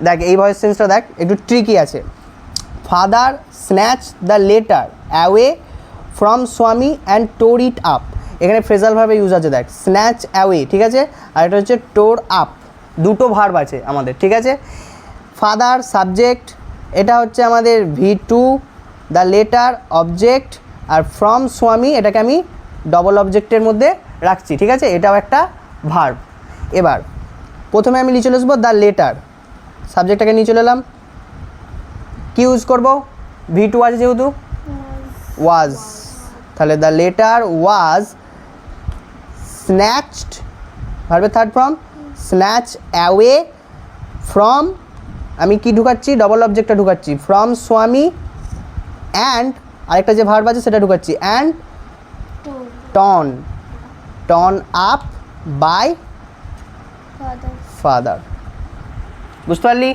দেখ এই ভয়েস চেঞ্জটা দেখ একটু ট্রিকি আছে। Father snatch the letter away from স্বামী অ্যান্ড টোর ইট আপ। এখানে ফ্রেজাল ভাবে ইউজ আছে দেখ, স্ন্যাচ অ্যাওয়ে, ঠিক আছে, আর এটা হচ্ছে টোর আপ, দুটো ভার্ব আছে আমাদের, ঠিক আছে। ফাদার সাবজেক্ট, এটা হচ্ছে আমাদের V2, the letter object, are from স্বামী এটাকে আমি ডবল অবজেক্টের মধ্যে রাখছি, ঠিক আছে, এটাও একটা ভার্ব। এবার প্রথমে আমি নিয়ে চলে আসবো দ্য লেটার, সাবজেক্টটাকে নিয়ে চলে এলাম, কি ইউজ করবো, V2 আছে যেহেতু, ওয়াজ, তাহলে দ্য লেটার ওয়াজ স্ন্যাচড, ভার্বের third form, snatch away from, আমি কি ঢুকাচ্ছি, ডবল অবজেক্টটা ঢুকাচ্ছি, ফ্রম স্বামী, অ্যান্ড আরেকটা যে ভার্ব আছে সেটা ঢুকাচ্ছি, and torn, torn up by father. বুঝতে পারলি?